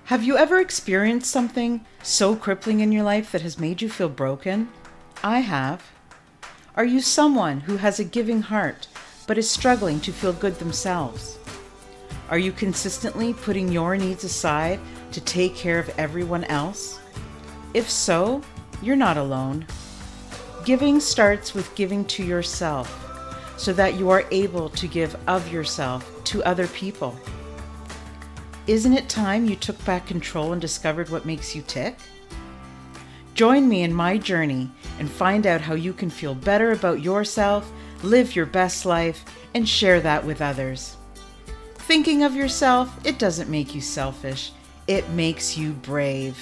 Have you ever experienced something so crippling in your life that has made you feel broken? I have. Are you someone who has a giving heart but is struggling to feel good themselves? Are you consistently putting your needs aside to take care of everyone else? If so, you're not alone. Giving starts with giving to yourself so that you are able to give of yourself to other people. Isn't it time you took back control and discovered what makes you tick? Join me in my journey and find out how you can feel better about yourself, live your best life, and share that with others. Thinking of yourself, it doesn't make you selfish. It makes you brave.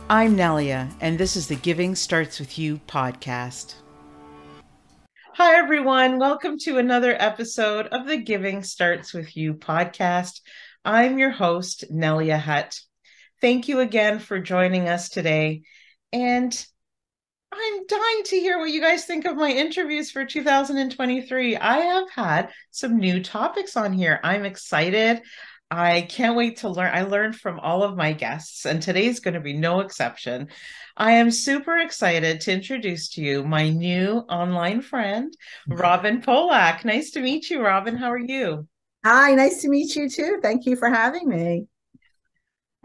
I'm Nelia, and this is the Giving Starts With You podcast. Hi, everyone. Welcome to another episode of the Giving Starts With You podcast. I'm your host, Nelia Hutt. Thank you again for joining us today. And I'm dying to hear what you guys think of my interviews for 2023. I have had some new topics on here. I'm excited. I can't wait to learn. I learned from all of my guests, and today's going to be no exception. I am super excited to introduce to you my new online friend, Robin Pollack. Nice to meet you, Robin. How are you? Hi, nice to meet you too. Thank you for having me.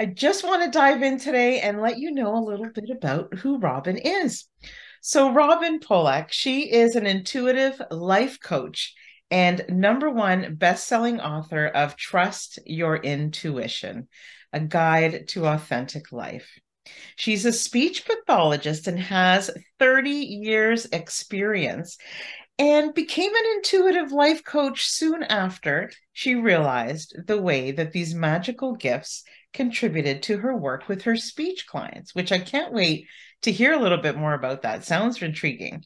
I just want to dive in today and let you know a little bit about who Robin is. So, Robin Pollack, she is an intuitive life coach and #1 best-selling author of Trust Your Intuition, a guide to authentic life. She's a speech pathologist and has 30 years experience and became an intuitive life coach soon after she realized the way that these magical gifts contributed to her work with her speech clients, which I can't wait to hear a little bit more about that. Sounds intriguing.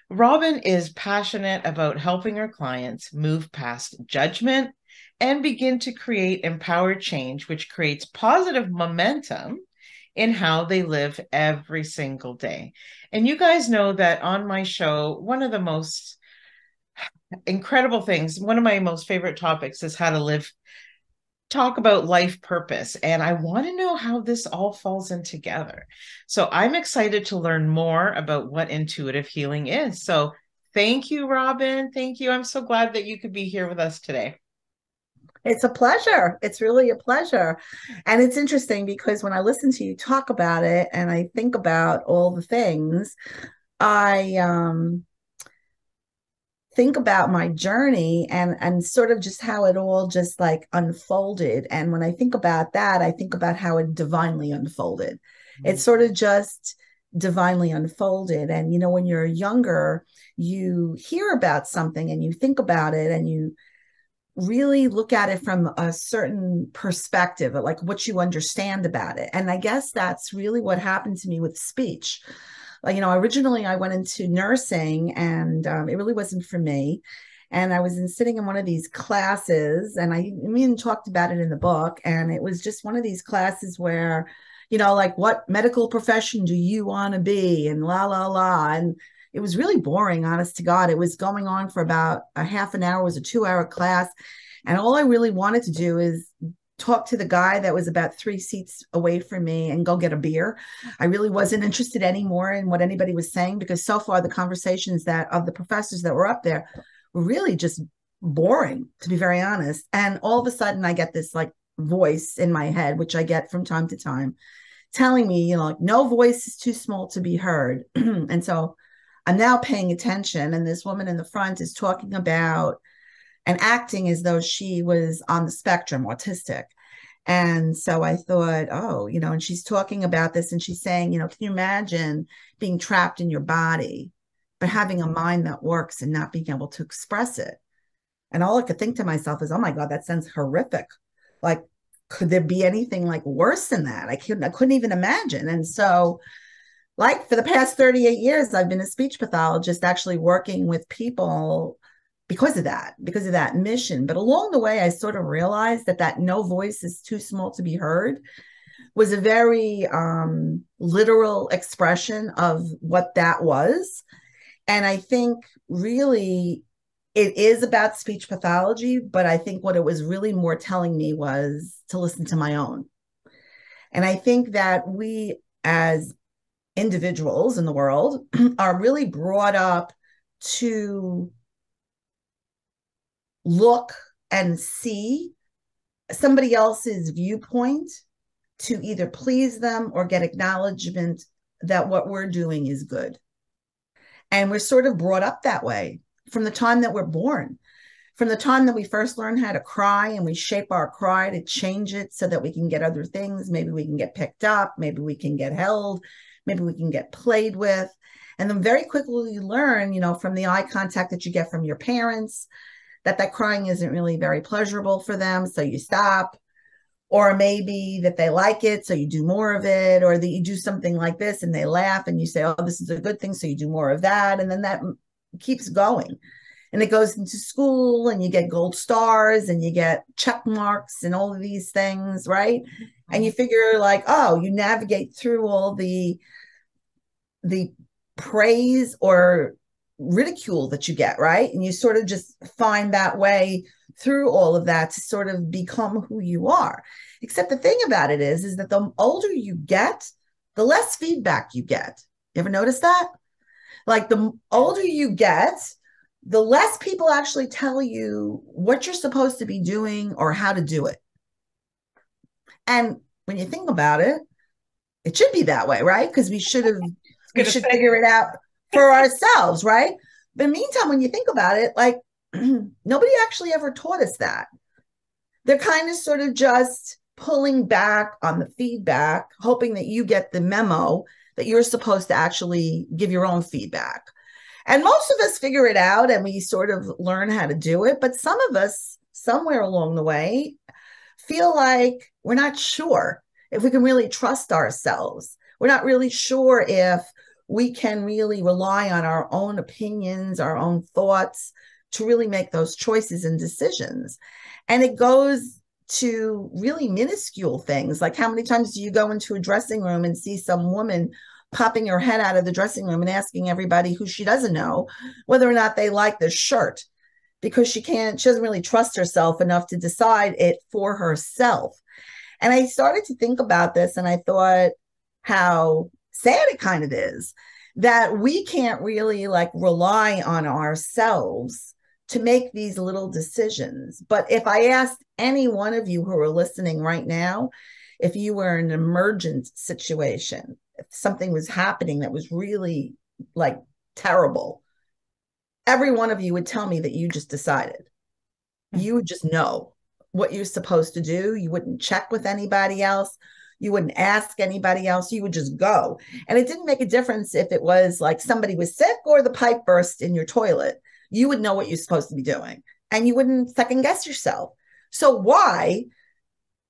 Robin is passionate about helping her clients move past judgment and begin to create empowered change, which creates positive momentum in how they live every single day. And you guys know that on my show, one of the most incredible things, one of my most favorite topics is how to talk about life purpose. And I want to know how this all falls in together. So I'm excited to learn more about what intuitive healing is. So thank you, Robin. Thank you. I'm so glad that you could be here with us today. It's a pleasure. It's really a pleasure. And it's interesting because when I listen to you talk about it and I think about all the things, I think about my journey and sort of just how it all just like unfolded. And when I think about that, I think about how it divinely unfolded. It sort of just divinely unfolded. And you know, when you're younger, you hear about something and you think about it and you really look at it from a certain perspective, like what you understand about it. And I guess that's really what happened to me with speech. Like, you know, originally I went into nursing and it really wasn't for me. And I was sitting in one of these classes, and I even talked about it in the book. And it was just one of these classes where, you know, like, what medical profession do you want to be? And la, la, la. And it was really boring, honest to God. It was going on for about a half an hour. It was a 2-hour class. And all I really wanted to do is talk to the guy that was about 3 seats away from me and go get a beer. I really wasn't interested anymore in what anybody was saying, because so far the conversations that of the professors that were up there were really just boring, to be very honest. And all of a sudden I get this like voice in my head, which I get from time to time, telling me, you know, like, no voice is too small to be heard. And so I'm now paying attention, and this woman in the front is talking about and acting as though she was on the spectrum, autistic. And so I thought, oh, you know, and she's talking about this and she's saying, you know, can you imagine being trapped in your body, but having a mind that works and not being able to express it? And all I could think to myself is, oh my God, that sounds horrific. Like, could there be anything like worse than that? I couldn't even imagine. And so, like, for the past 38 years, I've been a speech pathologist, actually working with people because of that mission. But along the way, I sort of realized that no voice is too small to be heard was a very literal expression of what that was. And I think really it is about speech pathology, but I think what it was really more telling me was to listen to my own. And I think that we as individuals in the world are really brought up to look and see somebody else's viewpoint to either please them or get acknowledgement that what we're doing is good. And we're sort of brought up that way from the time that we're born, from the time that we first learn how to cry, and we shape our cry to change it so that we can get other things. Maybe we can get picked up, maybe we can get held, maybe we can get played with. And then very quickly you learn, you know, from the eye contact that you get from your parents, that crying isn't really very pleasurable for them. So you stop. Or maybe that they like it, so you do more of it, or that you do something like this and they laugh and you say, oh, this is a good thing, so you do more of that. And then that keeps going. And it goes into school and you get gold stars and you get check marks and all of these things, right? And you figure like, oh, you navigate through all the praise or ridicule that you get, right? And you sort of just find that way through all of that to sort of become who you are. Except the thing about it is that the older you get, the less feedback you get. You ever notice that? Like the older you get, the less people actually tell you what you're supposed to be doing or how to do it. And when you think about it, it should be that way, right? Because we should figure it out for ourselves, right? But in the meantime, when you think about it, like nobody actually ever taught us that. They're kind of sort of just pulling back on the feedback, hoping that you get the memo that you're supposed to actually give your own feedback. And most of us figure it out and we sort of learn how to do it. But some of us, somewhere along the way, feel like we're not sure if we can really trust ourselves. We're not really sure if we can really rely on our own opinions, our own thoughts to really make those choices and decisions. And it goes to really minuscule things. Like how many times do you go into a dressing room and see some woman popping her head out of the dressing room and asking everybody who she doesn't know whether or not they like the shirt, because she doesn't really trust herself enough to decide it for herself. And I started to think about this and I thought how sad it kind of is that we can't really like rely on ourselves to make these little decisions. But if I asked any one of you who are listening right now, if you were in an emergent situation, if something was happening that was really like terrible, every one of you would tell me that you just decided. You would just know what you're supposed to do. You wouldn't check with anybody else. You wouldn't ask anybody else. You would just go. And it didn't make a difference if it was like somebody was sick or the pipe burst in your toilet. You would know what you're supposed to be doing and you wouldn't second guess yourself. So why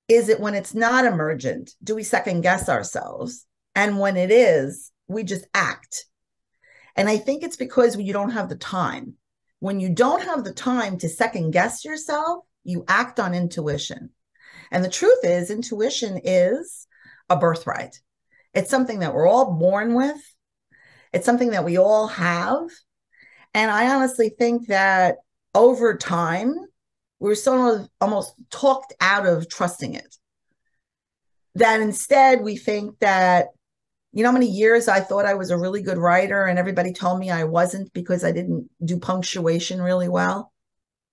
is it when it's not emergent, do we second guess ourselves? And when it is, we just act. And I think it's because you don't have the time. When you don't have the time to second guess yourself, you act on intuition. And the truth is, intuition is a birthright. It's something that we're all born with. It's something that we all have. And I honestly think that over time, we're sort of almost talked out of trusting it. That instead we think that, you know how many years I thought I was a really good writer and everybody told me I wasn't because I didn't do punctuation really well.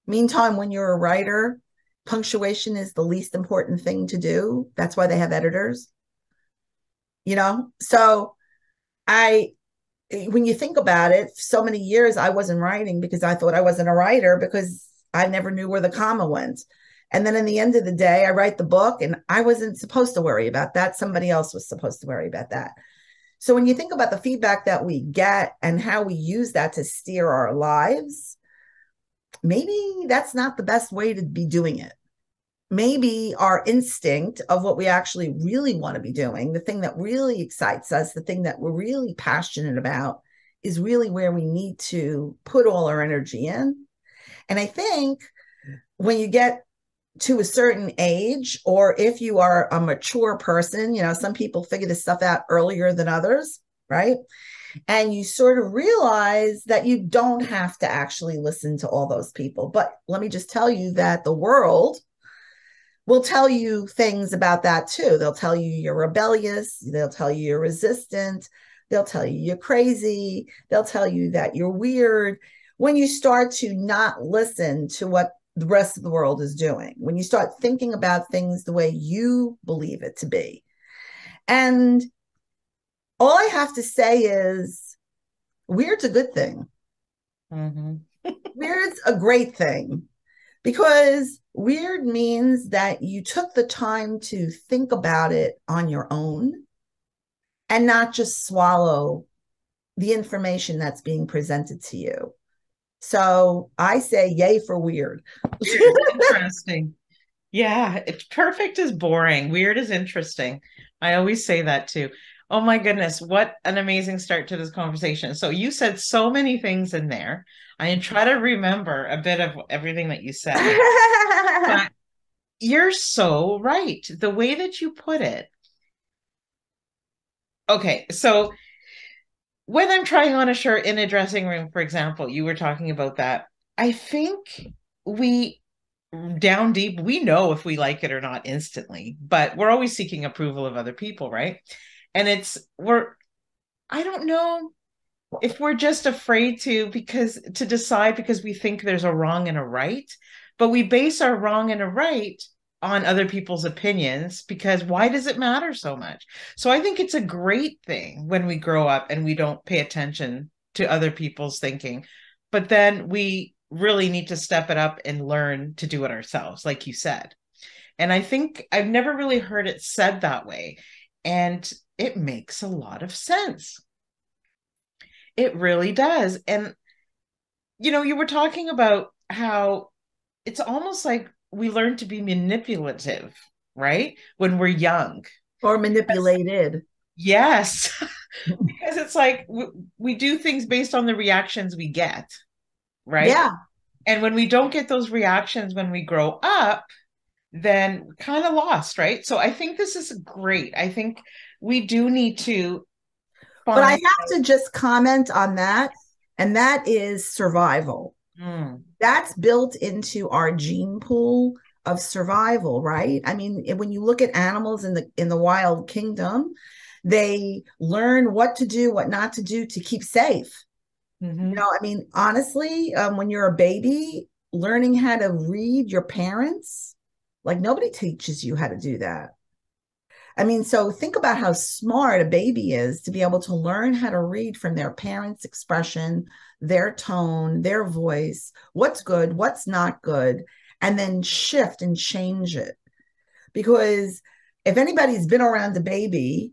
Meantime, when you're a writer, punctuation is the least important thing to do. That's why they have editors. You know, so when you think about it, so many years I wasn't writing because I thought I wasn't a writer because I never knew where the comma went. And then in the end of the day, I write the book and I wasn't supposed to worry about that. Somebody else was supposed to worry about that. So when you think about the feedback that we get and how we use that to steer our lives, maybe that's not the best way to be doing it. Maybe our instinct of what we actually really want to be doing, the thing that really excites us, the thing that we're really passionate about, is really where we need to put all our energy in. And I think when you get to a certain age, or if you are a mature person, you know, some people figure this stuff out earlier than others, right? And you sort of realize that you don't have to actually listen to all those people. But let me just tell you that the world will tell you things about that too. They'll tell you you're rebellious, they'll tell you you're resistant, they'll tell you you're crazy, they'll tell you that you're weird. When you start to not listen to what the rest of the world is doing, when you start thinking about things the way you believe it to be. And all I have to say is weird's a good thing. Mm-hmm. Weird's a great thing, because weird means that you took the time to think about it on your own and not just swallow the information that's being presented to you. So I say yay for weird. Weird is interesting. Yeah, it's perfect is boring. Weird is interesting. I always say that too. Oh my goodness, what an amazing start to this conversation. So you said so many things in there. I try to remember a bit of everything that you said. But you're so right. The way that you put it. Okay, so when I'm trying on a shirt in a dressing room, for example, you were talking about that. I think we down deep, we know if we like it or not instantly, but we're always seeking approval of other people, right? And I don't know if we're just afraid to decide because we think there's a wrong and a right, but we base our wrong and a right on other people's opinions, because why does it matter so much? So I think it's a great thing when we grow up and we don't pay attention to other people's thinking, but then we really need to step it up and learn to do it ourselves, like you said. And I think I've never really heard it said that way. And it makes a lot of sense. It really does. And, you were talking about how it's almost like we learn to be manipulative, right? When we're young. Or manipulated. Yes. Because it's like we do things based on the reactions we get, right? Yeah. And when we don't get those reactions when we grow up, then we're kind of lost, right? So I think this is great. I think we do need to But I find. have to just comment on that, and that is survival. That's built into our gene pool of survival, right? I mean, when you look at animals in the wild kingdom, they learn what to do, what not to do to keep safe. Mm-hmm. I mean, honestly, when you're a baby, learning how to read your parents, like nobody teaches you how to do that. I mean, so think about how smart a baby is to be able to learn how to read from their parents' expression, their tone, their voice, what's good, what's not good, and then shift and change it. Because if anybody's been around a baby,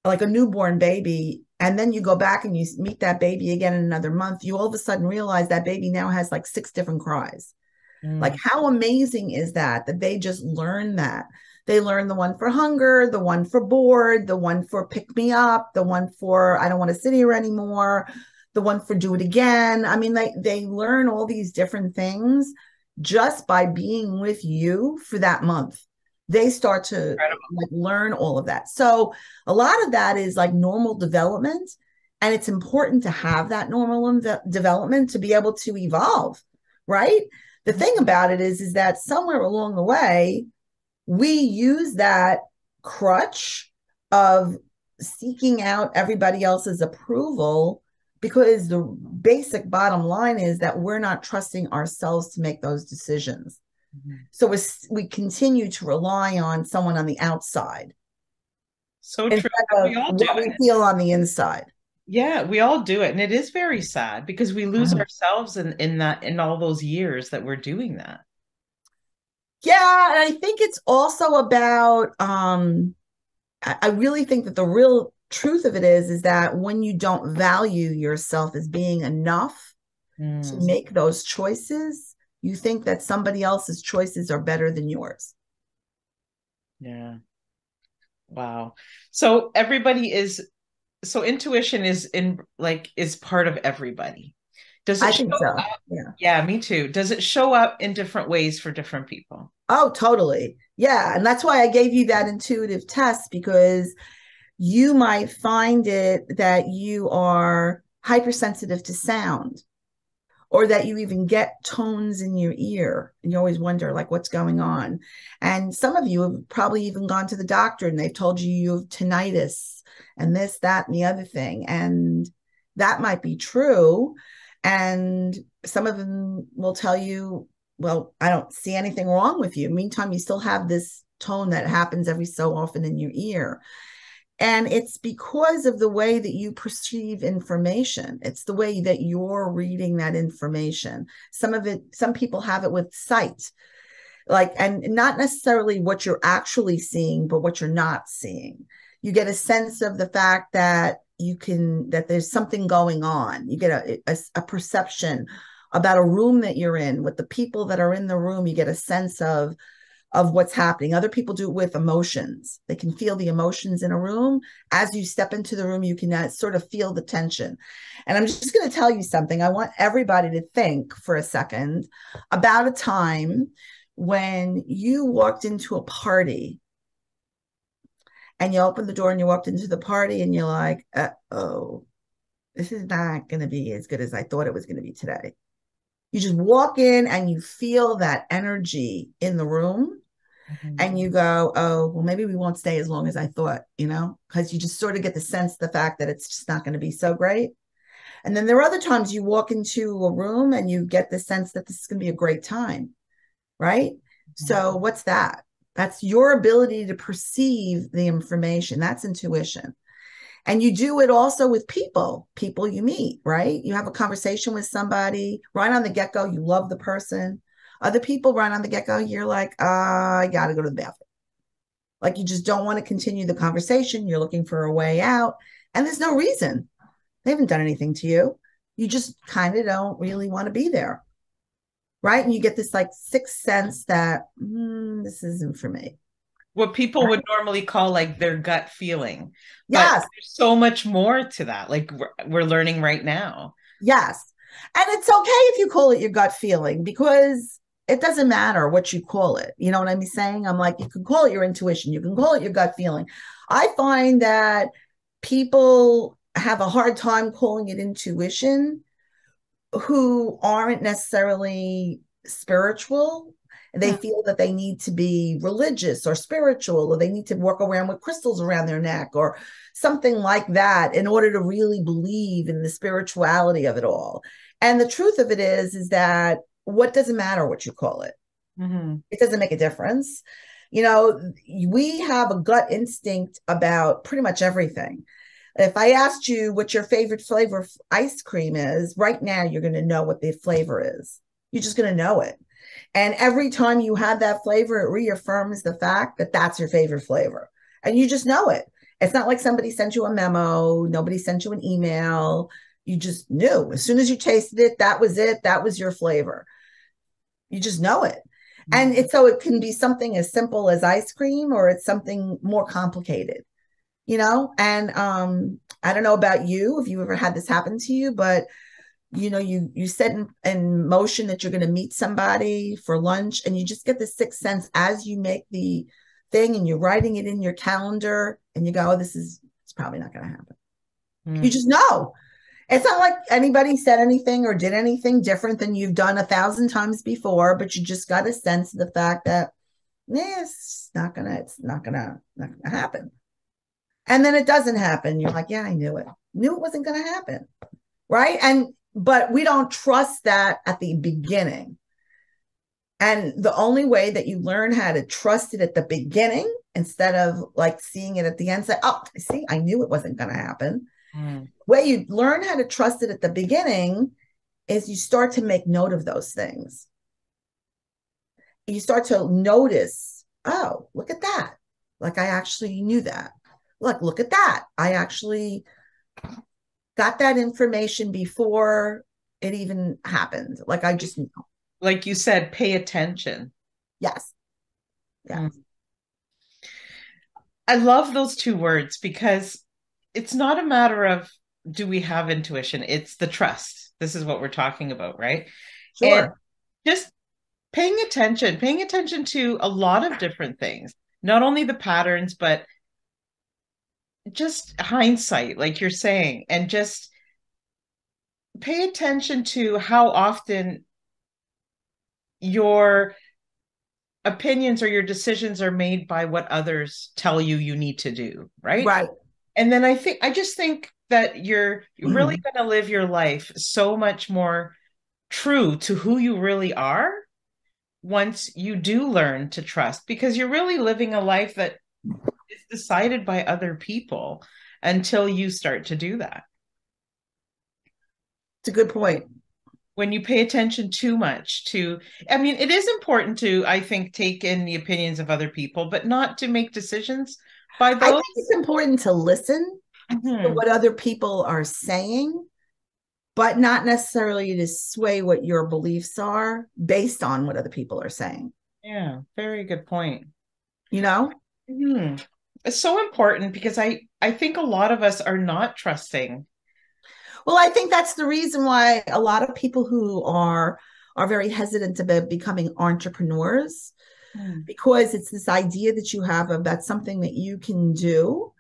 like a newborn baby, and then you go back and you meet that baby again in another month, you all of a sudden realize that baby now has like 6 different cries. Like, how amazing is that they just learn that? They learn the one for hunger, the one for bored, the one for pick me up, the one for I don't want to sit here anymore, the one for do it again. I mean, they learn all these different things just by being with you for that month. They start to like learn all of that. So a lot of that is like normal development, and it's important to have that normal development to be able to evolve, right? The thing about it is that somewhere along the way, we use that crutch of seeking out everybody else's approval, because the basic bottom line is that we're not trusting ourselves to make those decisions. Mm-hmm. So we continue to rely on someone on the outside. So true. We all do what we feel on the inside. Yeah, we all do it. And it is very sad because we lose ourselves in all those years that we're doing that. Yeah, and I think it's also about I really think that the real truth of it is that when you don't value yourself as being enough to make those choices, you think that somebody else's choices are better than yours. Yeah. Wow. So intuition is part of everybody. Does it I think so. Up? Yeah, me too. Does it show up in different ways for different people? Oh, totally. Yeah. And that's why I gave you that intuitive test, because you might find it that you are hypersensitive to sound, or that you even get tones in your ear and you always wonder like what's going on. And some of you have probably even gone to the doctor and they've told you you have tinnitus and this, that, and the other thing. And that might be true. And some of them will tell you, well, I don't see anything wrong with you. Meantime, you still have this tone that happens every so often in your ear. And it's because of the way that you perceive information. It's the way that you're reading that information. Some people have it with sight, like, and not necessarily what you're actually seeing, but what you're not seeing. You get a sense of the fact that that there's something going on. You get a perception about a room that you're in, with the people that are in the room. You get a sense of what's happening. Other people do it with emotions. They can feel the emotions in a room. As you step into the room, you can sort of feel the tension. And I'm just going to tell you something. I want everybody to think for a second about a time when you walked into a party and you opened the door and you walked into the party and you're like, oh, this is not going to be as good as I thought it was going to be today. You just walk in and you feel that energy in the room, and you go, oh, well, maybe we won't stay as long as I thought, because you just sort of get the sense, the fact that it's just not going to be so great. And then there are other times you walk into a room and you get the sense that this is going to be a great time, right? So what's that? That's your ability to perceive the information. That's intuition. And you do it also with people you meet, right? You have a conversation with somebody right on the get-go. You love the person. Other people right on the get-go, you're like, I got to go to the bathroom. Like, you just don't want to continue the conversation. You're looking for a way out. And there's no reason. They haven't done anything to you. You just kind of don't really want to be there. Right? And you get this like sixth sense that this isn't for me. What people would normally call like their gut feeling. But Yes. there's so much more to that. Like we're learning right now. Yes. And it's okay if you call it your gut feeling, because it doesn't matter what you call it. You know what I'm saying? I'm like, you can call it your intuition. You can call it your gut feeling. I find that people have a hard time calling it intuition who aren't necessarily spiritual. They feel that they need to be religious or spiritual, or they need to walk around with crystals around their neck or something like that in order to really believe in the spirituality of it all. And the truth of it is that what doesn't matter what you call it? It doesn't make a difference. We have a gut instinct about pretty much everything. If I asked you what your favorite flavor of ice cream is, right now you're going to know what the flavor is. You're just going to know it. And every time you have that flavor, it reaffirms the fact that that's your favorite flavor. And you just know it. It's not like somebody sent you a memo. Nobody sent you an email. You just knew. As soon as you tasted it, that was it. That was your flavor. You just know it. And so it can be something as simple as ice cream, or it's something more complicated. And I don't know about you, if you ever had this happen to you, but you set in motion that you're going to meet somebody for lunch, and you just get the sixth sense as you make the thing and you're writing it in your calendar, and you go, oh, it's probably not going to happen. You just know. It's not like anybody said anything or did anything different than you've done 1,000 times before, but you just got a sense of the fact that it's not gonna happen. And then it doesn't happen. You're like, yeah, I knew it. Knew it wasn't going to happen. Right? But we don't trust that at the beginning. And the only way that you learn how to trust it at the beginning, instead of like seeing it at the end, say, oh, see, I knew it wasn't going to happen. Way you learn how to trust it at the beginning is you start to make note of those things. You start to notice, oh, look at that. Like, I actually knew that. Look at that. I actually got that information before it even happened. Like, I just knew. Like you said, pay attention. Yes. Yes. I love those two words, because it's not a matter of do we have intuition? It's the trust. This is what we're talking about, right? Sure. And just paying attention to a lot of different things, not only the patterns, but just hindsight, like you're saying, and just pay attention to how often your opinions or your decisions are made by what others tell you you need to do, right? Right. And then I just think that you're really going to live your life so much more true to who you really are once you do learn to trust, because you're really living a life that is decided by other people until you start to do that. It's a good point. When you pay attention too much to, I mean, it is important to, I think, take in the opinions of other people, but not to make decisions by I those. think it's important to listen to Mhm. what other people are saying, but not necessarily to sway what your beliefs are based on what other people are saying. Yeah, very good point. You know? Mhm. It's so important because I think a lot of us are not trusting. Well, I think that's the reason why a lot of people who are very hesitant about becoming entrepreneurs, Mm. because it's this idea that you have about something that you can do.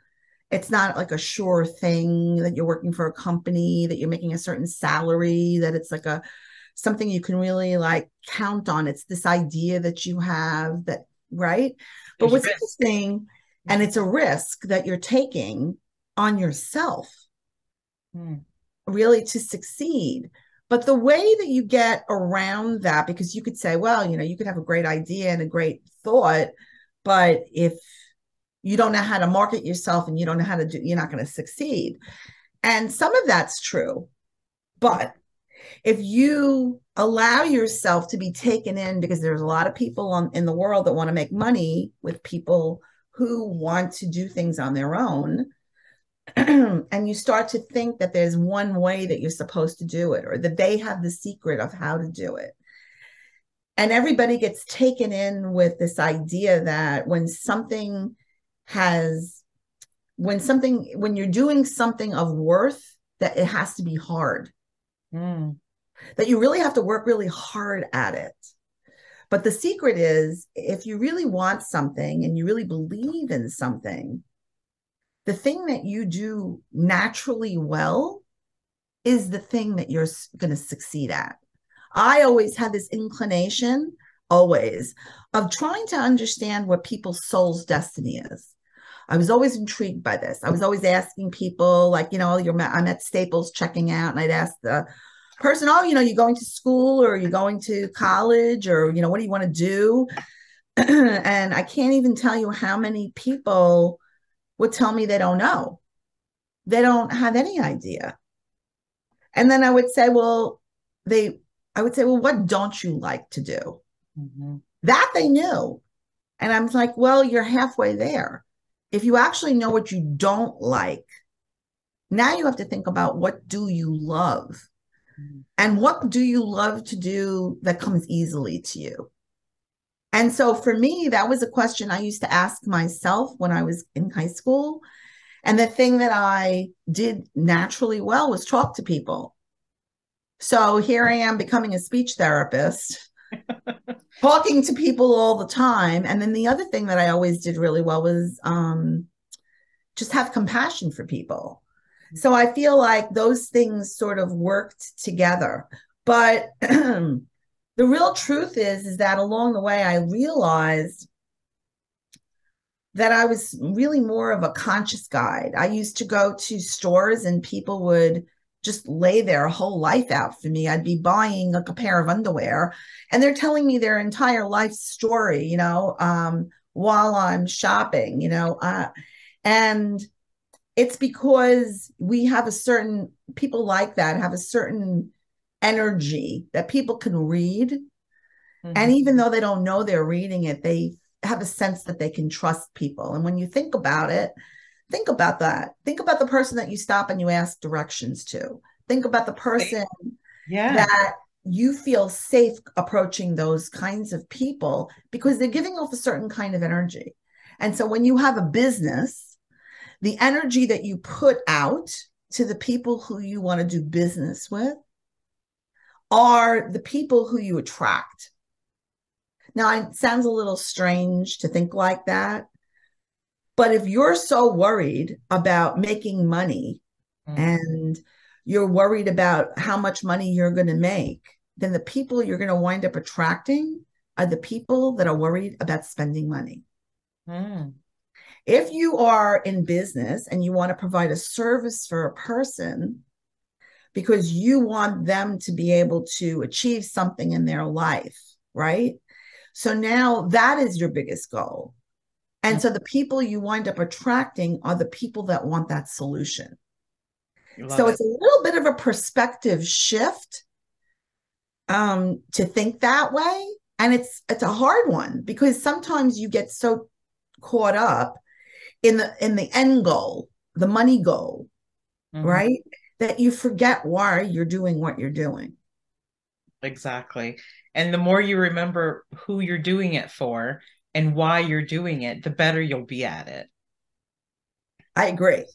It's not like a sure thing that you're working for a company, that you're making a certain salary, that it's like a something you can really like count on. It's this idea that you have that, right? But There's what's risk. interesting, and it's a risk that you're taking on yourself, Mm. really, to succeed. But the way that you get around that, because you could say, well, you could have a great idea and a great thought, but if you don't know how to market yourself and you don't know how to do, you're not going to succeed. And some of that's true. But if you allow yourself to be taken in, because there's a lot of people in the world that want to make money with people who want to do things on their own, and you start to think that there's one way that you're supposed to do it, or that they have the secret of how to do it. And everybody gets taken in with this idea that has, when you're doing something of worth, that it has to be hard, Mm. that you really have to work really hard at it. But the secret is, if you really want something and you really believe in something, the thing that you do naturally well is the thing that you're going to succeed at. I always had this inclination, always, of trying to understand what people's soul's destiny is. I was always intrigued by this. I was always asking people, like, I'm at Staples checking out, and I'd ask the person, oh, you're going to school, or you're going to college, or, what do you want to do? And I can't even tell you how many people would tell me they don't know. They don't have any idea. And then I would say, well, what don't you like to do? Mhm. That they knew. And I'm like, well, you're halfway there. If you actually know what you don't like, now you have to think about, what do you love? Mhm. And what do you love to do that comes easily to you? And so for me, that was a question I used to ask myself when I was in high school. And the thing that I did naturally well was talk to people. So here I am becoming a speech therapist, talking to people all the time. And then the other thing that I always did really well was just have compassion for people. So I feel like those things sort of worked together. But the real truth is that along the way, I realized that I was really more of a conscious guide. I used to go to stores and people would just lay their whole life out for me. I'd be buying like a pair of underwear and they're telling me their entire life story, while I'm shopping, and it's because people like that have a certain energy that people can read. And Mhm. even though they don't know they're reading it, they have a sense that they can trust people. And when you think about it, think about that. Think about the person that you stop and you ask directions to. Think about the person Yeah. that you feel safe approaching those kinds of people, because they're giving off a certain kind of energy. And so when you have a business, the energy that you put out to the people who you want to do business with are the people who you attract. Now, it sounds a little strange to think like that, But if you're so worried about making money and you're worried about how much money you're going to make, then the people you're going to wind up attracting are the people that are worried about spending money. Mm. If you are in business and you want to provide a service for a person because you want them to be able to achieve something in their life, right? So now that is your biggest goal. And so the people you wind up attracting are the people that want that solution. So it's a little bit of a perspective shift to think that way. And it's a hard one because sometimes you get so caught up in the end goal, the money goal, right? That you forget why you're doing what you're doing. Exactly. And the more you remember who you're doing it for and why you're doing it, the better you'll be at it. I agree.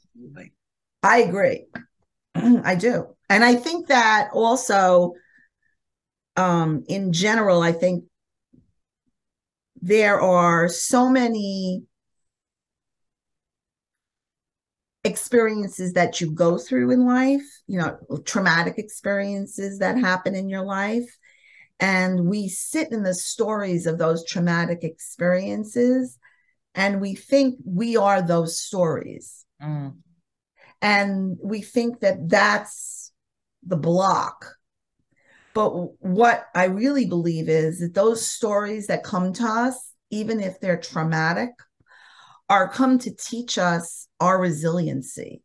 I agree. I do. And I think that also, in general, I think there are so many experiences that you go through in life, traumatic experiences that happen in your life. And we sit in the stories of those traumatic experiences and we think we are those stories. And we think that that's the block. But what I really believe is that those stories that come to us, even if they're traumatic, are come to teach us our resiliency.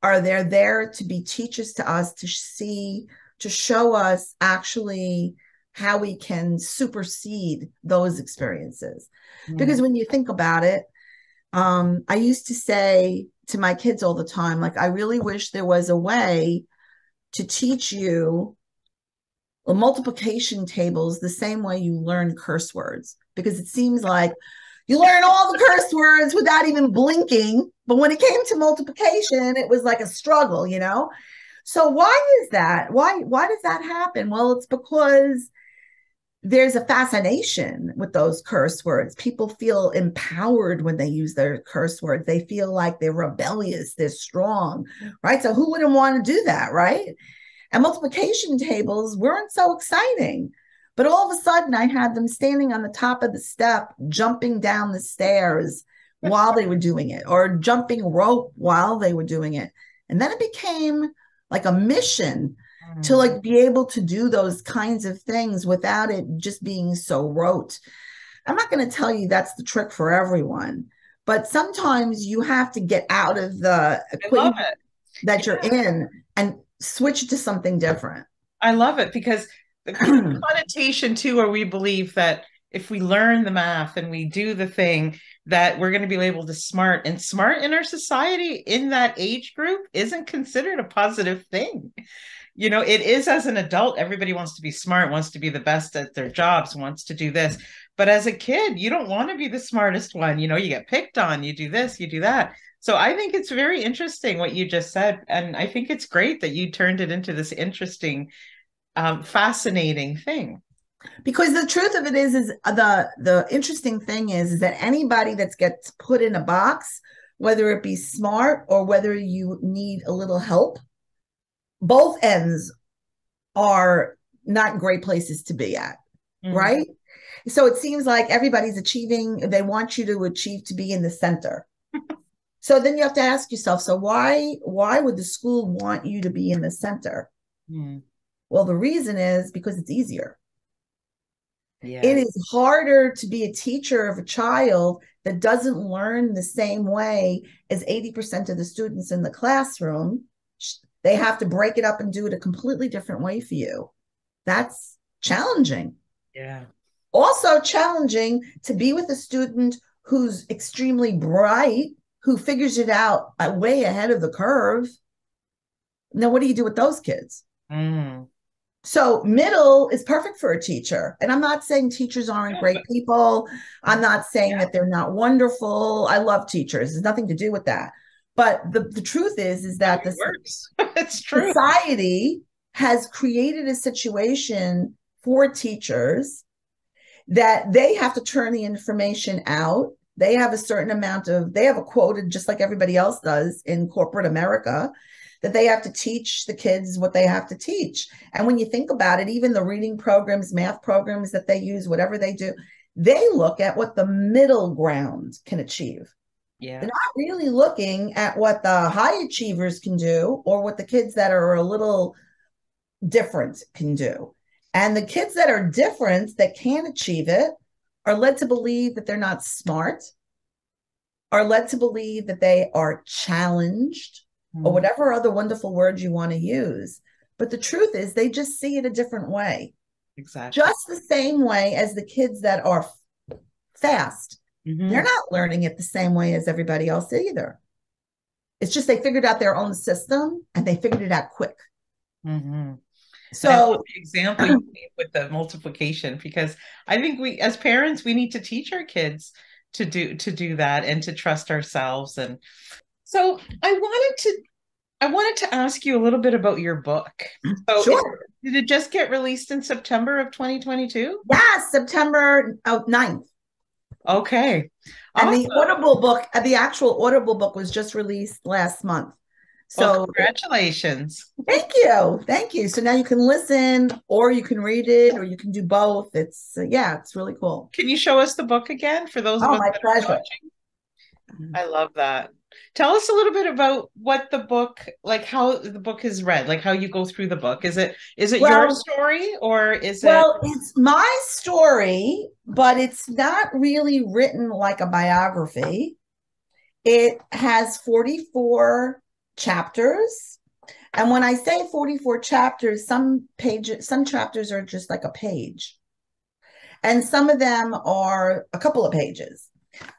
Are they there to be teachers to us to show us actually how we can supersede those experiences? Because when you think about it, I used to say to my kids all the time, like, I really wish there was a way to teach you multiplication tables the same way you learn curse words, because it seems like you learn all the curse words without even blinking. But when it came to multiplication, it was like a struggle, So why is that? Why does that happen? Well, it's because there's a fascination with those curse words. People feel empowered when they use their curse words. They feel like they're rebellious, they're strong, right? So who wouldn't want to do that, right? And multiplication tables weren't so exciting. But all of a sudden, I had them standing on the top of the step, jumping down the stairs while they were doing it, or jumping rope while they were doing it. And then it became like a mission to like be able to do those kinds of things without it just being so rote. I'm not going to tell you that's the trick for everyone, but sometimes you have to get out of the equation that you're in and switch to something different. I love it because the connotation too, where we believe that if we learn the math and we do the thing, that we're going to be able to smart, and smart in our society in that age group isn't considered a positive thing. It is as an adult, everybody wants to be smart, wants to be the best at their jobs, wants to do this. But as a kid, you don't want to be the smartest one. You get picked on, you do this, you do that. So I think it's very interesting what you just said. And I think it's great that you turned it into this interesting, fascinating thing. Because the truth of it is the interesting thing is that anybody that gets put in a box, whether it be smart or whether you need a little help, both ends are not great places to be at, right? So it seems like everybody's achieving, they want you to achieve to be in the center. So then you have to ask yourself, so why would the school want you to be in the center? Well, the reason is because it's easier. It is harder to be a teacher of a child that doesn't learn the same way as 80% of the students in the classroom. They have to break it up and do it a completely different way for you. That's challenging. Yeah. Also challenging to be with a student who's extremely bright, who figures it out way ahead of the curve. Now, what do you do with those kids? So middle is perfect for a teacher. And I'm not saying teachers aren't great people. I'm not saying that they're not wonderful. I love teachers. There's nothing to do with that. But the truth is that it works. It's true. Society has created a situation for teachers that they have to turn the information out. They have a certain amount of, they have a quota, just like everybody else does in corporate America, that they have to teach the kids what they have to teach. And when you think about it, even the reading programs, math programs that they use, whatever they do, they look at what the middle ground can achieve. Yeah. They're not really looking at what the high achievers can do or what the kids that are a little different can do. And the kids that are different, that can achieve it, are led to believe that they're not smart, are led to believe that they are challenged, or whatever other wonderful words you want to use. But the truth is, they just see it a different way. Exactly. Just the same way as the kids that are fast. They're not learning it the same way as everybody else either. It's just they figured out their own system and they figured it out quick. So I love the example you gave with the multiplication, because I think we, as parents, we need to teach our kids to do that and to trust ourselves. And so I wanted to ask you a little bit about your book. So sure. Did it just get released in September of 2022? Yes, September 9th. Okay. And awesome. The Audible book, the actual Audible book was just released last month. So well, congratulations. Thank you. Thank you. So now you can listen, or you can read it, or you can do both. It's it's really cool. Can you show us the book again for those of us my that pleasure. are watching? I love that. Tell us a little bit about what the book, like how the book is read, like how you go through the book. Is it your story, or is it? Well, it's my story, but it's not really written like a biography. It has 44 chapters. And when I say 44 chapters, some chapters are just like a page. And some of them are a couple of pages.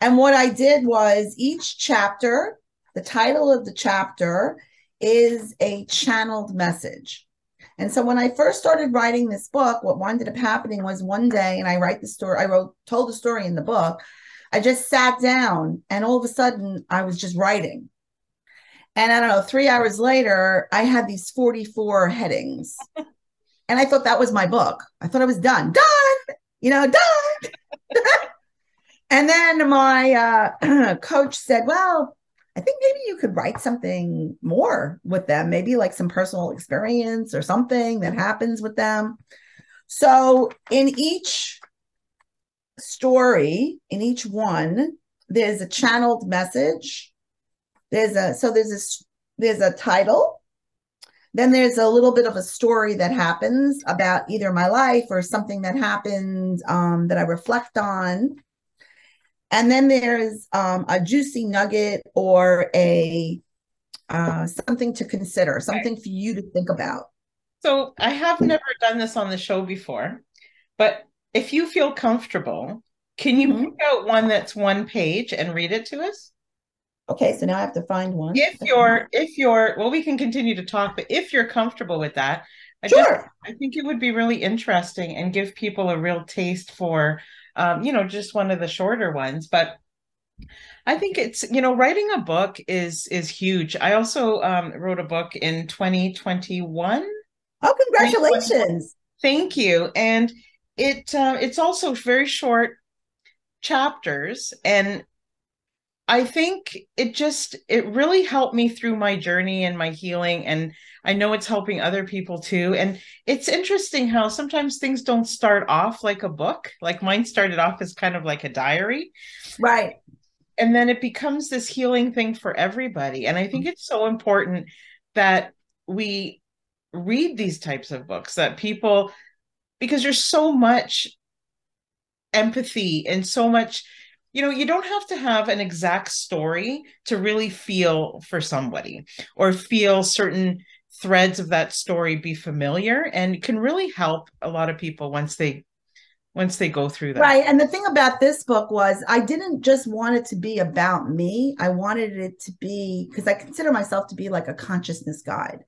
And what I did was each chapter, the title of the chapter is a channeled message. And so when I first started writing this book, what wound up happening was one day, and I told the story in the book, I just sat down and all of a sudden I was just writing. And I don't know, 3 hours later, I had these 44 headings. And I thought that was my book. I thought I was done. Done! And then my coach said, well, I think maybe you could write something more with them, maybe like some personal experience or something that happens with them. So in each story, in each one, there's a channeled message. There's a title. Then there's a little bit of a story that happens about either my life or something that happened that I reflect on. And then there's a juicy nugget or a something to consider, something for you to think about. So I have never done this on the show before, but if you feel comfortable, can you pick out one that's one page and read it to us? Okay, so now I have to find one. If you're, well, we can continue to talk, but if you're comfortable with that, I think it would be really interesting and give people a real taste for, just one of the shorter ones. But I think it's, writing a book is huge. I also wrote a book in 2021. Oh, congratulations. Thank you. And it's also very short chapters, and I think it really helped me through my journey and my healing. And I know it's helping other people too. And it's interesting how sometimes things don't start off like a book. Like mine started off as kind of like a diary. Right. And then it becomes this healing thing for everybody. And I think it's so important that we read these types of books, that people, because there's so much empathy and so much, you don't have to have an exact story to really feel for somebody or feel certain threads of that story be familiar, and it can really help a lot of people once they go through that. Right. And the thing about this book was I didn't just want it to be about me. I wanted it to be, because I consider myself to be like a consciousness guide.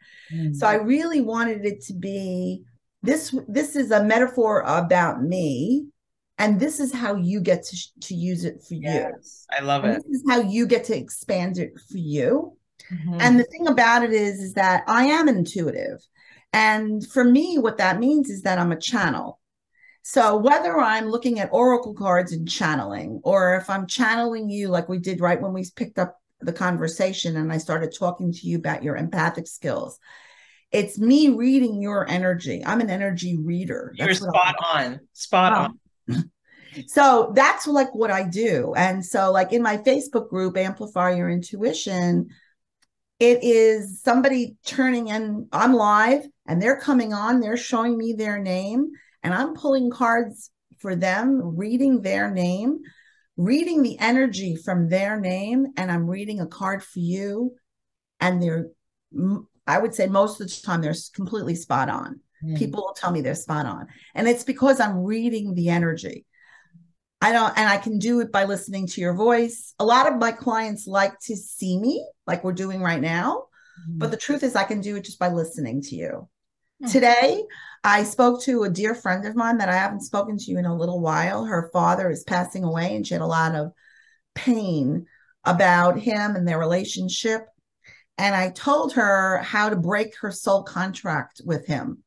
So I really wanted it to be, this is a metaphor about me. And this is how you get to use it for you. I love it. This is how you get to expand it for you. And the thing about it is that I am intuitive. And for me, what that means is that I'm a channel. So whether I'm looking at oracle cards and channeling, or if I'm channeling you like we did right when we picked up the conversation and I started talking to you about your empathic skills, it's me reading your energy. I'm an energy reader. You're That's what spot on. Spot on. So that's like what I do. And so like in my Facebook group, Amplify Your Intuition, it is somebody turning in, I'm live and they're coming on, they're showing me their name and I'm pulling cards for them, reading their name, reading the energy from their name, and I'm reading a card for you. And they're, I would say most of the time, they're completely spot on. People will tell me they're spot on. And it's because I'm reading the energy. And I can do it by listening to your voice. A lot of my clients like to see me, like we're doing right now. But the truth is, I can do it just by listening to you. Today, I spoke to a dear friend of mine that I haven't spoken to in a little while. Her father is passing away, and she had a lot of pain about him and their relationship. And I told her how to break her soul contract with him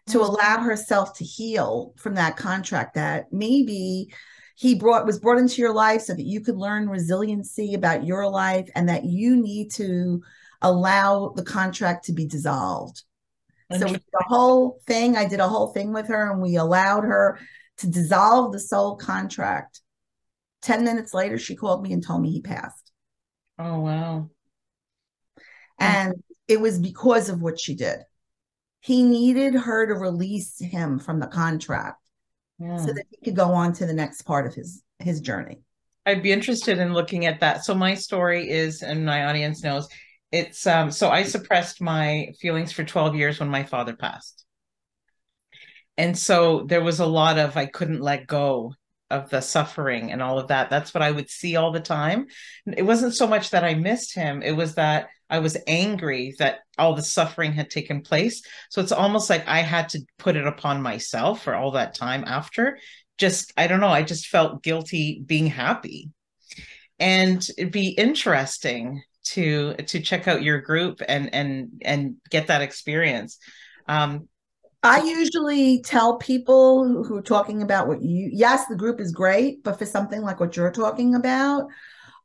to allow herself to heal from that contract, that maybe was brought into your life so that you could learn resiliency about your life, and that you need to allow the contract to be dissolved. So we did a whole thing. I did a whole thing with her, and we allowed her to dissolve the soul contract. 10 minutes later, she called me and told me he passed. Oh, wow. And it was because of what she did. He needed her to release him from the contract so that he could go on to the next part of his journey. I'd be interested in looking at that. So my story is, and my audience knows, it's so I suppressed my feelings for 12 years when my father passed. And so there was a lot of, I couldn't let go of the suffering and all of that. That's what I would see all the time. It wasn't so much that I missed him. It was that I was angry that all the suffering had taken place. So it's almost like I had to put it upon myself for all that time after. Just, I don't know, I just felt guilty being happy. And it'd be interesting to check out your group and get that experience. I usually tell people who are talking about yes, the group is great, but for something like what you're talking about,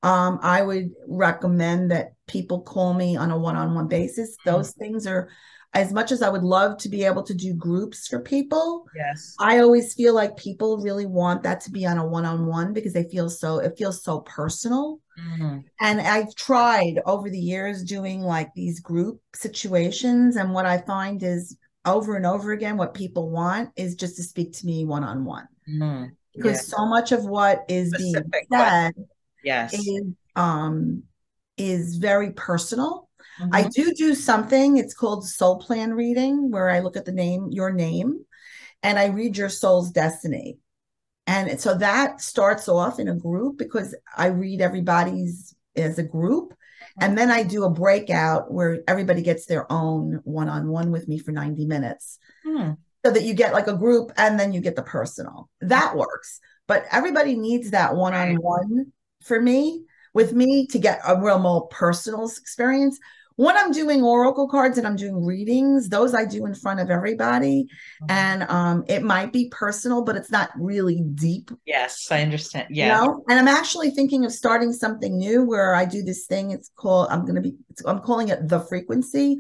I would recommend that people call me on a one-on-one basis. Those things are, as much as I would love to be able to do groups for people. Yes. I always feel like people really want that to be on a one-on-one because it feels so personal. And I've tried over the years doing like these group situations. And what I find is over and over again, what people want is just to speak to me one-on-one. Because so much of what is being said is very personal. I do something, it's called soul plan reading, where I look at your name, and I read your soul's destiny. And so that starts off in a group because I read everybody's as a group. And then I do a breakout where everybody gets their own one-on-one with me for 90 minutes. So that you get like a group and then you get the personal. That works. But everybody needs that one-on-one with me to get a real more personal experience. When I'm doing oracle cards and I'm doing readings, those I do in front of everybody. And it might be personal, but it's not really deep. Yes, I understand. Yeah. And I'm actually thinking of starting something new where I do this thing. It's called, I'm calling it The Frequency.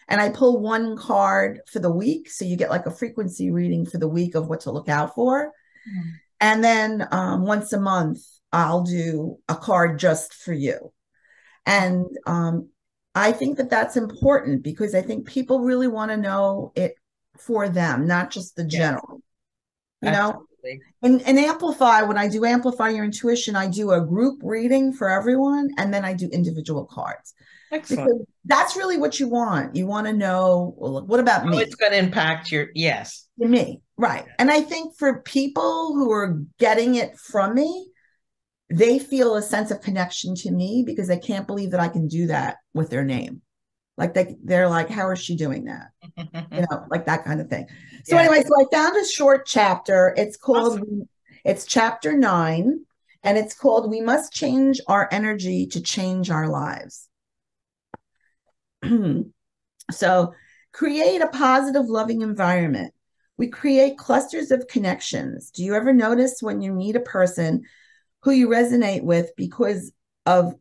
And I pull one card for the week. So you get like a frequency reading for the week of what to look out for. And then once a month, I'll do a card just for you. And I think that that's important because I think people really want to know it for them, not just the general, And Amplify, when I do Amplify Your Intuition, I do a group reading for everyone, and then I do individual cards. Excellent. Because that's really what you want. You want to know, well, what about me? It's going to impact me. Right. And I think for people who are getting it from me, they feel a sense of connection to me because they can't believe that I can do that with their name. Like they're like, how is she doing that? Like that kind of thing. So anyway, so I found a short chapter. It's called, it's chapter 9, and it's called, We Must Change Our Energy to Change Our Lives. So create a positive, loving environment We create clusters of connections. Do you ever notice when you meet a person who you resonate with because of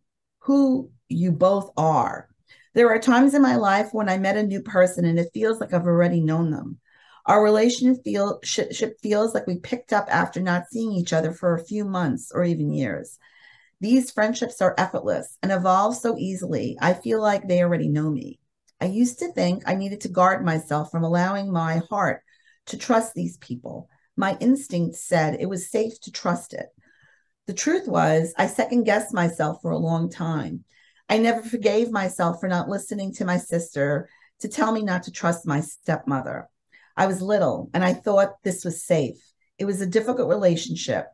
who you both are? There are times in my life when I met a new person and it feels like I've already known them. Our relationship feels like we picked up after not seeing each other for a few months or even years. These friendships are effortless and evolve so easily. I feel like they already know me. I used to think I needed to guard myself from allowing my heart to trust these people. My instinct said it was safe to trust it. The truth was, I second guessed myself for a long time. I never forgave myself for not listening to my sister to tell me not to trust my stepmother. I was little and I thought this was safe. It was a difficult relationship.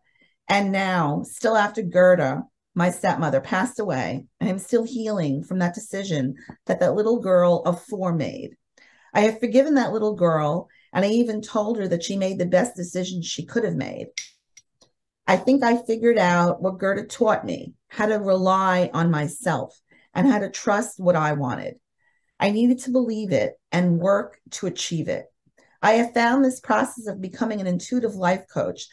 And now, still after Gerda, my stepmother, passed away, and I'm still healing from that decision that little girl of 4 made. I have forgiven that little girl, and I even told her that she made the best decision she could have made. I think I figured out what Gerda taught me, how to rely on myself and how to trust what I wanted. I needed to believe it and work to achieve it. I have found this process of becoming an intuitive life coach.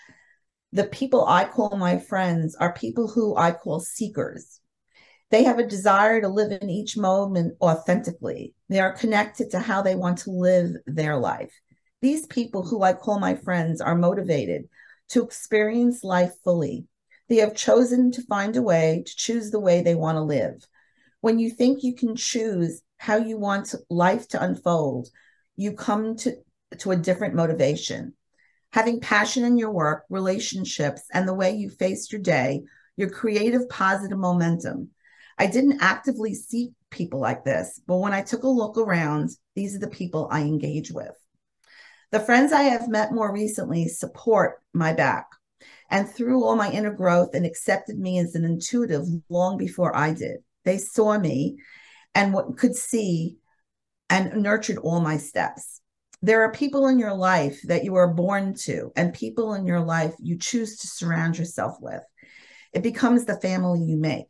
The people I call my friends are people who I call seekers. They have a desire to live in each moment authentically. They are connected to how they want to live their life. These people who I call my friends are motivated to experience life fully. They have chosen to find a way to choose the way they want to live. When you think you can choose how you want life to unfold, you come to a different motivation. Having passion in your work, relationships, and the way you face your day, your creative, positive momentum. I didn't actively seek people like this, but when I took a look around, these are the people I engage with. The friends I have met more recently support my back and through all my inner growth and accepted me as an intuitive long before I did. They saw me and what could see and nurtured all my steps. There are people in your life that you are born to and people in your life you choose to surround yourself with. It becomes the family you make.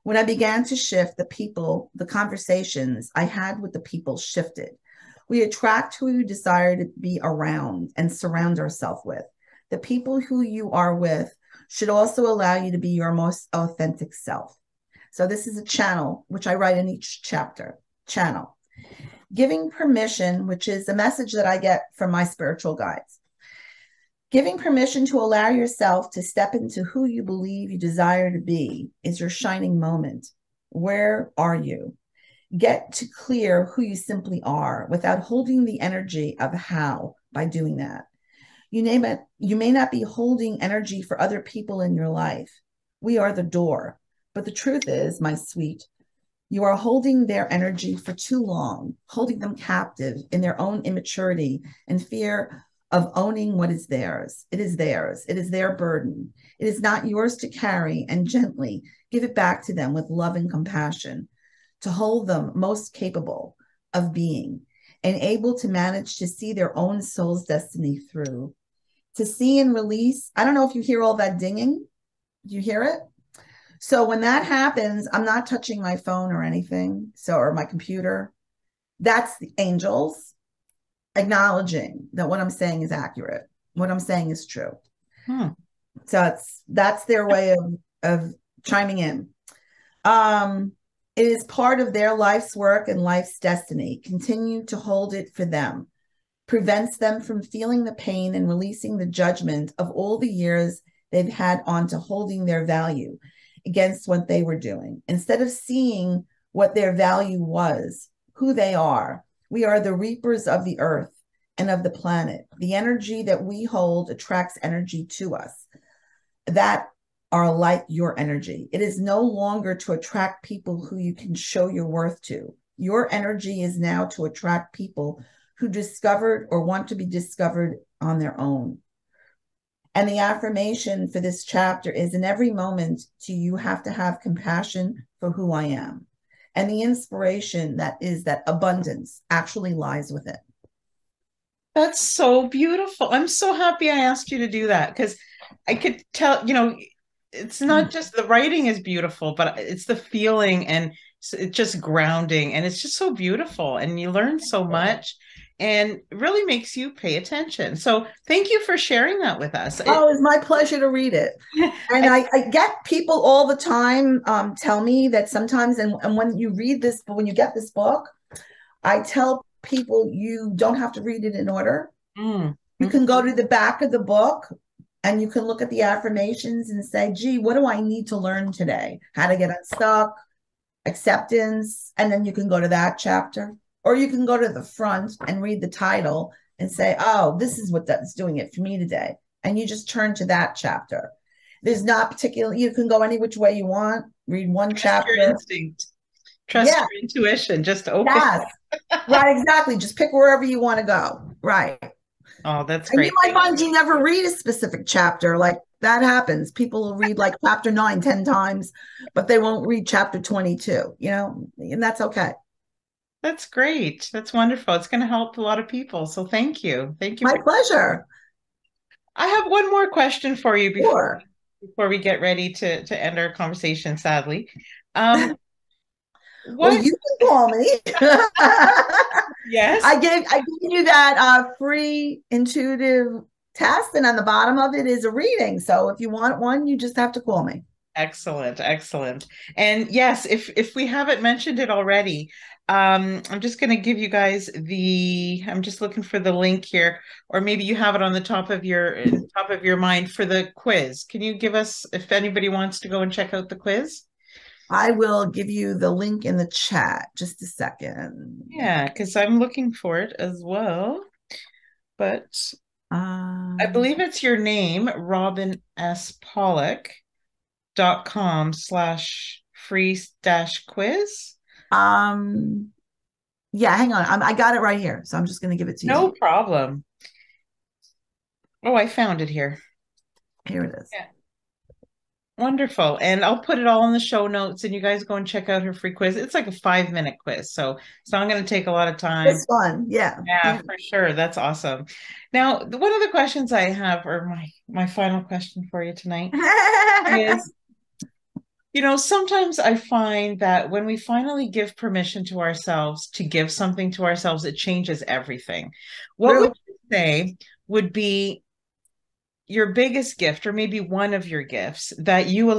When I began to shift, the conversations I had with the people shifted. We attract who we desire to be around and surround ourselves with. The people who you are with should also allow you to be your most authentic self. So this is a channel, which I write in each chapter. Channel. Giving permission, which is a message that I get from my spiritual guides. Giving permission to allow yourself to step into who you believe you desire to be is your shining moment. Where are you? Get to clear who you simply are without holding the energy of how by doing that. You may not be holding energy for other people in your life. We are the door. But the truth is, my sweet, you are holding their energy for too long, holding them captive in their own immaturity and fear of owning what is theirs. It is theirs. It is their burden. It is not yours to carry, and gently give it back to them with love and compassion, to hold them most capable of being and able to manage to see their own soul's destiny through. To see and release. I don't know if you hear all that dinging. Do you hear it? So when that happens, I'm not touching my phone or anything, or my computer. That's the angels acknowledging that what I'm saying is accurate. What I'm saying is true. So that's their way of chiming in. It is part of their life's work and life's destiny. Continue to hold it for them. Prevents them from feeling the pain and releasing the judgment of all the years they've had onto holding their value against what they were doing. Instead of seeing what their value was, who they are, we are the reapers of the earth and of the planet. The energy that we hold attracts energy to us that are like your energy. It is no longer to attract people who you can show your worth to. Your energy is now to attract people who discovered or want to be discovered on their own. And the affirmation for this chapter is, in every moment, you have to have compassion for who I am. And the inspiration that is that abundance actually lies within. That's so beautiful. I'm so happy I asked you to do that because I could tell, it's not just the writing is beautiful, but it's the feeling and it's just grounding and it's just so beautiful. And you learn so much. and really makes you pay attention. So thank you for sharing that with us. Oh, it's my pleasure to read it. And I, I get people all the time tell me that sometimes, and when you read this, when you get this book, I tell people you don't have to read it in order. mm, You can go to the back of the book and you can look at the affirmations and say, gee, what do I need to learn today? How to get unstuck, acceptance. And then you can go to that chapter. Or you can go to the front and read the title and say, oh, this is what that's doing it for me today. And you just turn to that chapter. There's not particularly, you can go any which way you want, read one trust your chapter. instinct, trust Yeah, your intuition, just open. yes, right, exactly. Just pick wherever you want to go. Right. Oh, that's And you great. might find you never read a specific chapter. Like that happens. People will read like chapter 9 10 times, but they won't read chapter 22, and that's okay. That's great. That's wonderful. It's going to help a lot of people. So thank you. Thank you My for. pleasure. I have one more question for you Sure. before we get ready to end our conversation, sadly. Um, Well, what? you can call me. Yes. I gave you that free intuitive test, and on the bottom of it is a reading. So if you want one, you just have to call me. Excellent, excellent. And yes, if we haven't mentioned it already, I'm just going to give you guys I'm just looking for the link here, or maybe you have it on the top of your mind for the quiz. Can you give us, if anybody wants to go and check out the quiz? I will give you the link in the chat. Just a second. Yeah, because I'm looking for it as well. But I Um, believe it's your name, Robin S. Pollack.com/free dash quiz. um, yeah, hang on. I got it right here. So I'm just going to give it to you. No problem. Oh, I found it here. Here it is. Yeah. Wonderful. And I'll put it all in the show notes and you guys go and check out her free quiz. It's like a 5-minute quiz. So it's not going to take a lot of time. It's fun. Yeah. Yeah, Yeah. for sure. That's awesome. Now, one of the questions I have, or my final question for you tonight is, sometimes I find that when we finally give permission to ourselves to give something to ourselves, it changes everything. What would True. you say would be your biggest gift, or maybe one of your gifts that you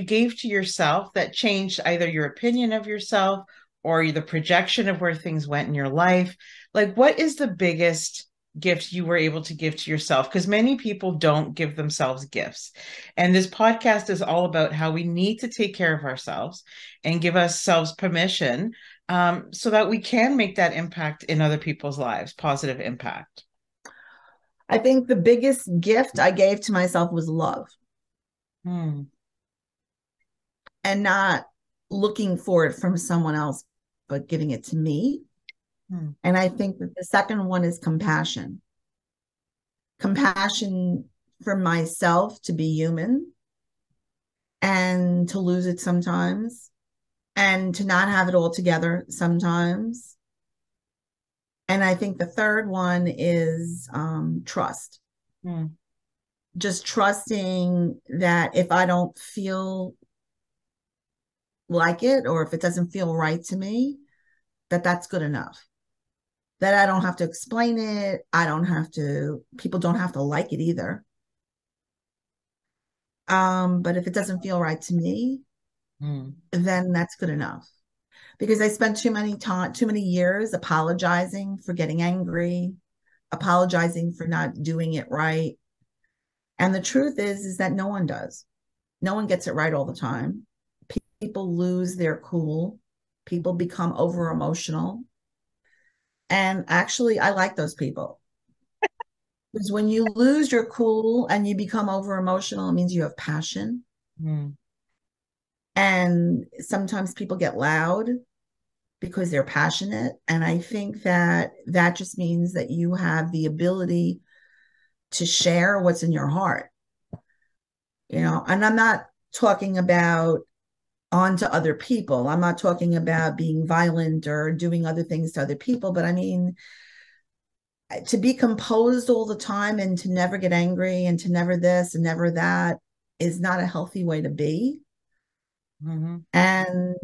gave to yourself that changed either your opinion of yourself or the projection of where things went in your life? Like, what is the biggest gift you were able to give to yourself? Because many people don't give themselves gifts. And this podcast is all about how we need to take care of ourselves and give ourselves permission, so that we can make that impact in other people's lives, positive impact. I think the biggest gift I gave to myself was love Hmm. and not looking for it from someone else, but giving it to me. Hmm. And I think that the second one is compassion. Compassion for myself to be human and to lose it sometimes and to not have it all together sometimes. And I think the third one is trust. Hmm. Just trusting that if I don't feel like it or if it doesn't feel right to me, that that's good enough. That I don't have to explain it. I don't have to, people don't have to like it either. But if it doesn't feel right to me, Hmm. then that's good enough. Because I spent too many years apologizing for getting angry, apologizing for not doing it right. And the truth is that no one does. No one gets it right all the time. People lose their cool. People become over emotional. And actually, I like those people. Because when you lose your cool and you become over emotional, it means you have passion. Hmm. And sometimes people get loud because they're passionate. And I think that that just means that you have the ability to share what's in your heart, and I'm not talking about onto other people. I'm not talking about being violent or doing other things to other people, but I mean, to be composed all the time and to never get angry and to never this and never that is not a healthy way to be. Mm-hmm. And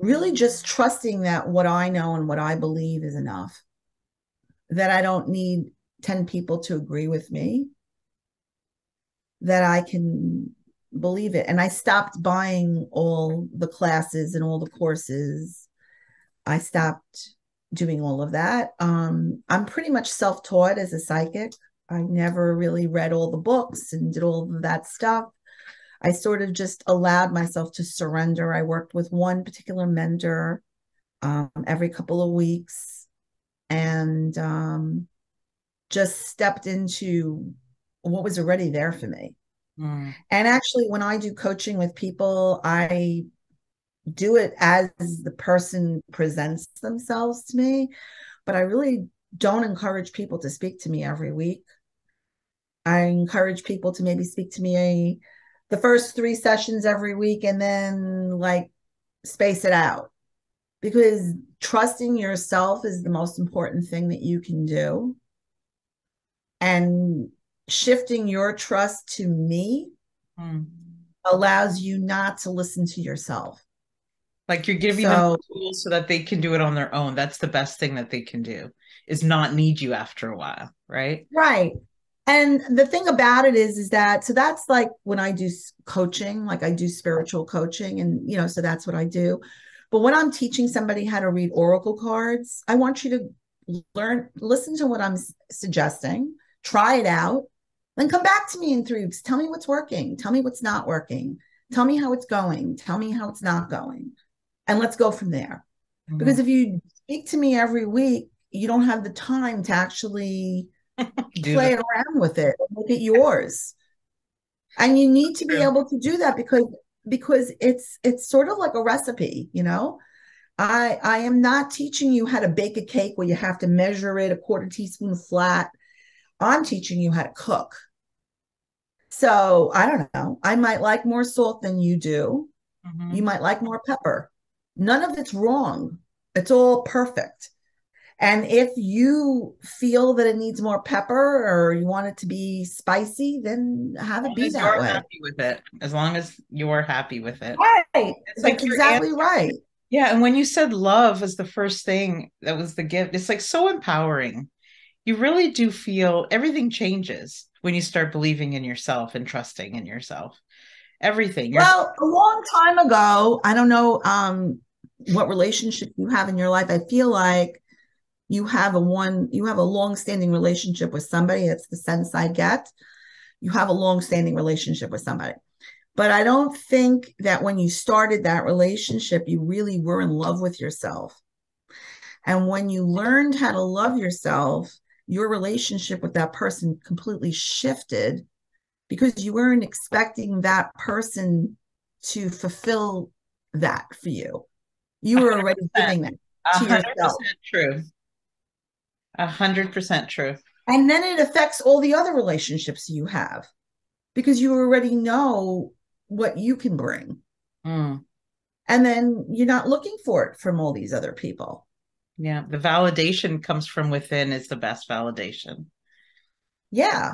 really just trusting that what I know and what I believe is enough, that I don't need 10 people to agree with me, that I can believe it. And I stopped buying all the classes and all the courses. I stopped doing all of that. I'm pretty much self-taught as a psychic. I never really read all the books and did all of that stuff. I sort of just allowed myself to surrender. I worked with one particular mentor every couple of weeks, and just stepped into what was already there for me. Mm. And actually, when I do coaching with people, I do it as the person presents themselves to me, but I really don't encourage people to speak to me every week. I encourage people to maybe speak to me the first 3 sessions every week and then like space it out, because trusting yourself is the most important thing that you can do. And shifting your trust to me allows you not to listen to yourself. Like you're giving them the tools so that they can do it on their own. That's the best thing that they can do, is not need you after a while, right? Right. And the thing about it is that, so that's like when I do coaching, like I do spiritual coaching, and, so that's what I do. But when I'm teaching somebody how to read oracle cards, I want you to listen to what I'm suggesting, try it out, then come back to me in 3 weeks. Tell me what's working. Tell me what's not working. Tell me how it's going. Tell me how it's not going. And let's go from there. Mm-hmm. Because if you speak to me every week, you don't have the time to actually play around with it and make it yours. And you need to be able to do that because it's sort of like a recipe, I am not teaching you how to bake a cake where you have to measure it a quarter teaspoon flat. I'm teaching you how to cook. So I don't know. I might like more salt than you do. Mm-hmm. You might like more pepper. None of it's wrong. It's all perfect. And if you feel that it needs more pepper or you want it to be spicy, then have it be that way. Happy with it. As long as you're happy with it. Right. It's like exactly right. Yeah. And when you said love was the first thing, that was the gift. It's like so empowering. You really do feel everything changes when you start believing in yourself and trusting in yourself. Everything. Well, a long time ago, I don't know what relationship you have in your life. I feel like you have a long-standing relationship with somebody. That's the sense I get. You have a long-standing relationship with somebody. But I don't think that when you started that relationship, you really were in love with yourself. And when you learned how to love yourself, your relationship with that person completely shifted, because you weren't expecting that person to fulfill that for you. You were already giving that to yourself. 100% true. 100% true. And then it affects all the other relationships you have, because you already know what you can bring. And then you're not looking for it from all these other people. Yeah. The validation comes from within is the best validation. Yeah.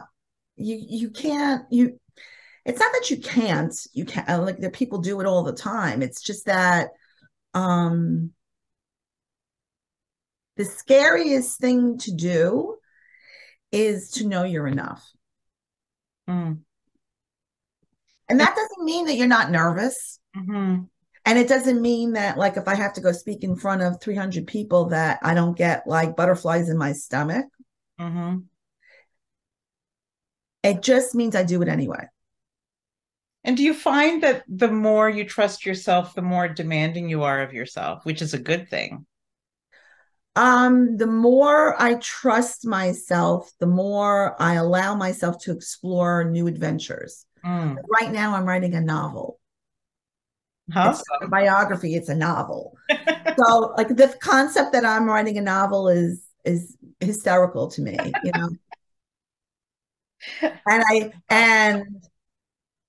You can't, it's not that you can't, like the people do it all the time. It's just that, the scariest thing to do is to know you're enough. And that doesn't mean that you're not nervous. Mm-hmm. And it doesn't mean that, like, if I have to go speak in front of 300 people, that I don't get like butterflies in my stomach. Mm-hmm. It just means I do it anyway. And do you find that the more you trust yourself, the more demanding you are of yourself, which is a good thing? The more I trust myself, the more I allow myself to explore new adventures. Right now, I'm writing a novel. It's not a biography, it's a novel. So, like, the concept that I'm writing a novel is hysterical to me, And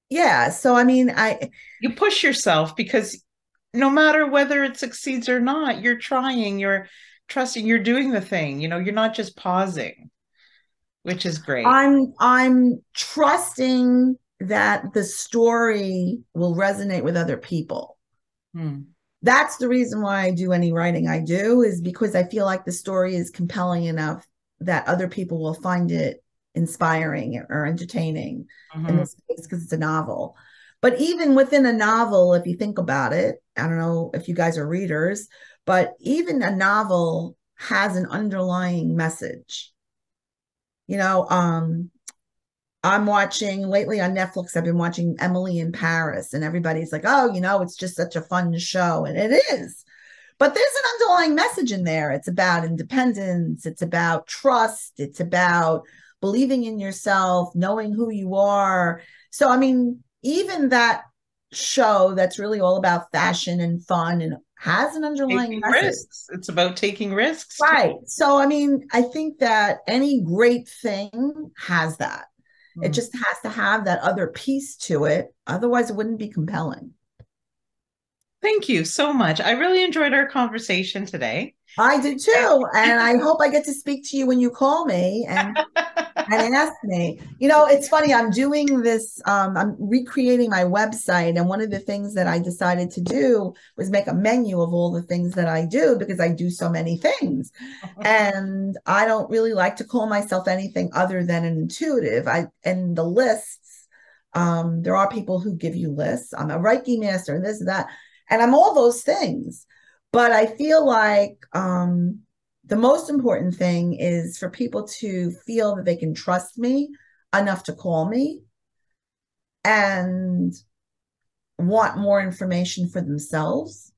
yeah, so I mean, you push yourself, because no matter whether it succeeds or not, you're trying, you're trusting, you're doing the thing, you're not just pausing, which is great. I'm trusting that the story will resonate with other people. That's the reason why I do any writing I do, is because I feel like the story is compelling enough that other people will find it inspiring or entertaining in this case, because it's a novel. But even within a novel, if you think about it, I don't know if you guys are readers, but even a novel has an underlying message. You know, I'm watching lately on Netflix, I've been watching Emily in Paris, and everybody's like, oh, you know, it's just such a fun show. And it is. But there's an underlying message in there. It's about independence. It's about trust. It's about believing in yourself, knowing who you are. So, I mean, even that show that's really all about fashion and fun and has an underlying Taking message. risks. It's about taking risks. Right. So, I mean, I think that any great thing has that. It just has to have that other piece to it. Otherwise, it wouldn't be compelling. Thank you so much. I really enjoyed our conversation today. I did too. And I hope I get to speak to you when you call me and ask me. You know, it's funny. I'm doing this, I'm recreating my website. And one of the things that I decided to do was make a menu of all the things that I do, because I do so many things. And I don't really like to call myself anything other than an intuitive. And the lists, there are people who give you lists. I'm a Reiki master and this and that. And I'm all those things. But I feel like the most important thing is for people to feel that they can trust me enough to call me and want more information for themselves.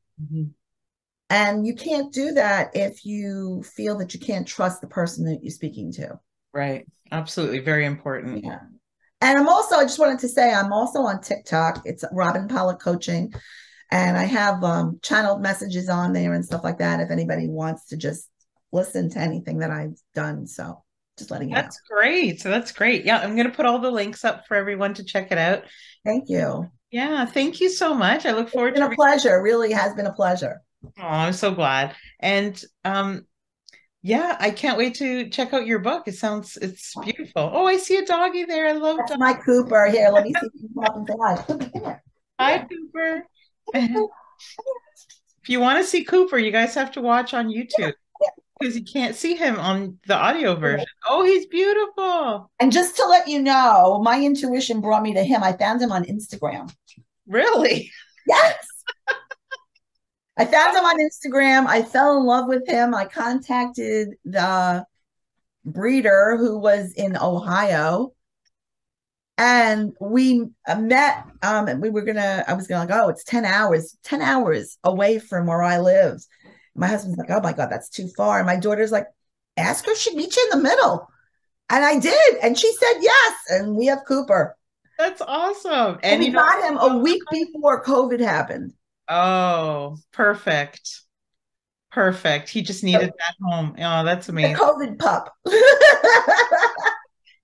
And you can't do that if you feel that you can't trust the person that you're speaking to. Right. Absolutely. Very important. Yeah. And I just wanted to say, I'm also on TikTok. It's Robin Pollack Coaching. And I have channeled messages on there and stuff like that if anybody wants to just listen to anything that I've done. So just letting you know. That's great. So that's great. Yeah, I'm going to put all the links up for everyone to check it out. Thank you. Yeah, thank you so much. I look forward to it. It's been a pleasure. Really has been a pleasure. Oh, I'm so glad. And yeah, I can't wait to check out your book. It's beautiful. Oh, I see a doggy there. I love That's dogs. my Cooper. Here, let me see if you can come up and say hi. Hi, Cooper. If you want to see Cooper, you guys have to watch on YouTube because you can't see him on the audio version. Oh, he's beautiful. And just to let you know, my intuition brought me to him. I found him on Instagram. Really? Yes. I found him on Instagram. I fell in love with him. I contacted the breeder who was in Ohio. And we met, and I was gonna like, oh, it's 10 hours away from where I lived. My husband's like, oh my God, that's too far. And my daughter's like, ask her, she'd meet you in the middle. And I did. And she said yes. And we have Cooper. That's awesome. And we got him a week before COVID happened. Oh, perfect. Perfect. He just needed that home. Oh, that's amazing. The COVID pup.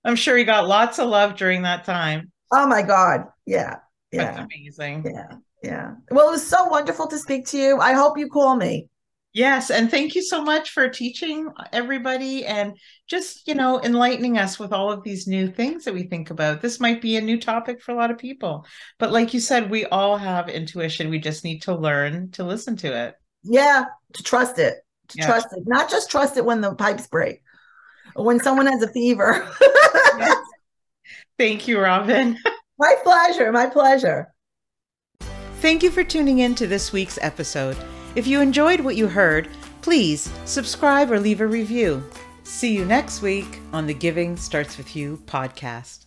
I'm sure he got lots of love during that time. Oh my God. Yeah. That's amazing. Yeah. Well, it was so wonderful to speak to you. I hope you call me. Yes. And thank you so much for teaching everybody and just, enlightening us with all of these new things that we think about. This might be a new topic for a lot of people. But like you said, we all have intuition. We just need to learn to listen to it. Yeah. To trust it. Trust it. Not just trust it when the pipes break. When someone has a fever. Yes. Thank you, Robin. My pleasure. My pleasure. Thank you for tuning in to this week's episode. If you enjoyed what you heard, please subscribe or leave a review. See you next week on the Giving Starts With You podcast.